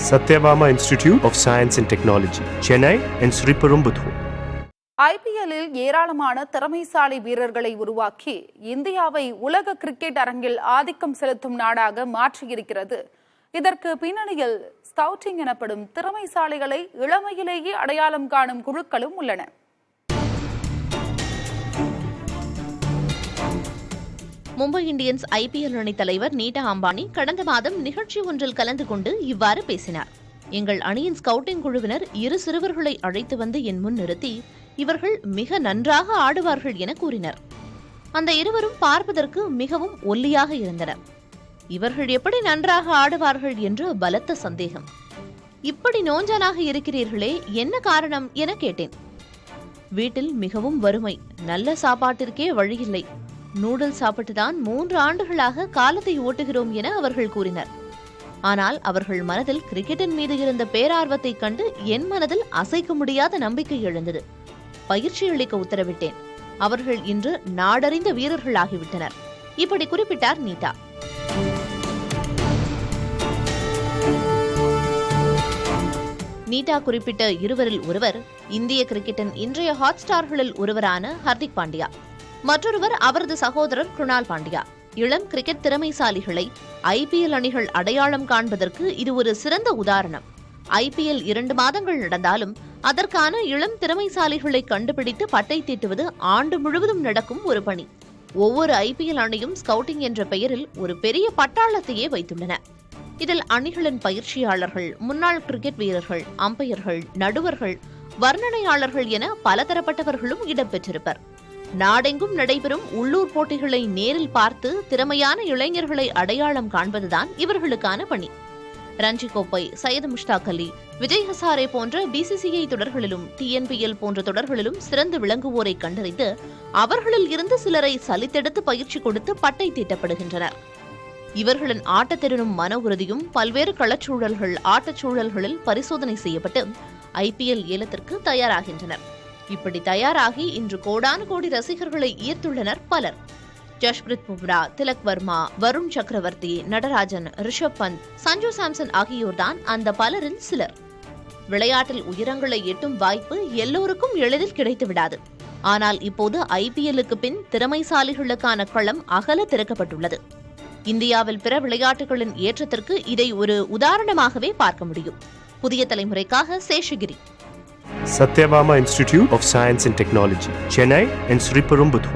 Satyabama Institute of Science and Technology, Chennai and Sriperumbudur. ஐபிஎல்லில் ஏராளமான திறமைசாலி வீரர்களை உருவாக்கி இந்தியாவை உலக கிரிக்கெட் அரங்கில் ஆதிக்கம் செலுத்தும் நாடாக மாற்றியிருக்கிறது. இதற்கு பின்னணியில் ஸ்கவுட்டிங் எனப்படும் திறமைசாலிகளை இளமையிலேயே அடையாளம் காணும் குழுக்களும் உள்ளன. மும்பை இந்தியன்ஸ் ஐபிஎல் அணித் தலைவர் நீட்டா அம்பானி கடந்த மாதம் நிகழ்ச்சி ஒன்றில் கலந்து கொண்டு இவ்வாறு பேசினார். எங்கள் அணியின் ஸ்கவுட்டிங் குழுவினர் 2 சிறுவர்களை அழைத்து வந்து என் முன் நிறுத்தி இவர்கள் மிக நன்றாக ஆடுவார்கள் என கூறினர். அந்த இருவரும் பார்ப்பதற்கு மிகவும் ஒல்லியாக இருந்தனர். இவர்கள் எப்படி நன்றாக ஆடுவார்கள் என்று பலத்த சந்தேகம். இப்படி நோஞ்சானாக இருக்கிறீர்களே, என்ன காரணம் என கேட்டேன். வீட்டில் மிகவும் வறுமை, நல்ல சாப்பாட்டிற்கே வழியில்லை, நூடுல்ஸ் சாப்பிட்டுதான் 3 ஆண்டுகளாக காலத்தை ஓட்டுகிறோம் என அவர்கள் கூறினர். ஆனால் அவர்கள் மனதில் கிரிக்கெட்டின் மீது இருந்த பேரார்வத்தை கண்டு என் மனதில் அசைக்க முடியாத நம்பிக்கை எழுந்தது. பயிற்சி அளிக்க உத்தரவிட்டேன். அவர்கள் இன்று நாடறிந்த வீரர்களாகிவிட்டனர். இப்படி குறிப்பிட்டார் நீட்டா. நீட்டா குறிப்பிட்ட இருவரில் ஒருவர் இந்திய கிரிக்கெட்டின் இன்றைய ஹாட் ஸ்டார்களில் ஒருவரான ஹர்திக் பாண்டியா, மற்றொருவர் அவரது சகோதரர் குருணால் பாண்டியா. இளம் கிரிக்கெட் திறமைசாலிகளை ஐபிஎல் அணிகள் அடையாளம் காண்பதற்கு இது ஒரு சிறந்த உதாரணம். ஐபிஎல் 2 மாதங்கள் நடந்தாலும் அதற்கான இளம் திறமைசாலிகளை கண்டுபிடித்து பட்டை தீட்டுவது ஆண்டு முழுவதும் நடக்கும் ஒரு பணி. ஒவ்வொரு ஐபிஎல் அணியும் ஸ்கவுட்டிங் என்ற பெயரில் ஒரு பெரிய பட்டாளத்தையே வைத்துள்ளன. இதில் அணிகளின் பயிற்சியாளர்கள், முன்னாள் கிரிக்கெட் வீரர்கள், அம்பையர்கள், நடுவர்கள், வர்ணனையாளர்கள் என பலதரப்பட்டவர்களும் இடம்பெற்றிருப்பர். நாடெங்கும் நடைபெறும் உள்ளூர் போட்டிகளை நேரில் பார்த்து திறமையான இளைஞர்களை அடையாளம் காண்பதுதான் இவர்களுக்கான பணி. ரஞ்சி கோப்பை, சையது முஷ்டாக் அலி, விஜய் ஹசாரே போன்ற பிசிசிஐ தொடர்களிலும் டிஎன்பிஎல் போன்ற தொடர்களிலும் சிறந்து விளங்குவோரை கண்டறிந்து அவர்களில் இருந்து சிலரை சலித்தெடுத்து பயிற்சி கொடுத்து பட்டை தீட்டப்படுகின்றனர். இவர்களின் ஆட்டத்திறனும் மன உறுதியும் பல்வேறு களச்சூழல்கள், ஆட்டச்சூழல்களில் பரிசோதனை செய்யப்பட்டு ஐபிஎல் ஏலத்திற்கு தயாராகின்றனர். இப்படி தயாராகி இன்று கோடானு கோடி ரசிகர்களை ஈர்த்துள்ளனர் பலர். ஜஸ்பிரித் பும்ரா, திலக் வர்மா, வருண் சக்கரவர்த்தி, நடராஜன், ரிஷப் பந்த், சஞ்சு சாம்சன் ஆகியோர்தான் அந்த பலரில் சிலர். விளையாட்டில் உயரங்களை எட்டும் வாய்ப்பு எல்லோருக்கும் எளிதில் கிடைத்துவிடாது. ஆனால் இப்போது ஐபிஎல்லுக்கு பின் திறமைசாலிகளுக்கான களம் அகல திறக்கப்பட்டுள்ளது. இந்தியாவில் பிற விளையாட்டுகளின் ஏற்றத்திற்கு இதை ஒரு உதாரணமாகவே பார்க்க முடியும். புதிய தலைமுறைக்காக Seshagiri. Satyabama Institute of Science and Technology, Chennai and Sriperumbudur.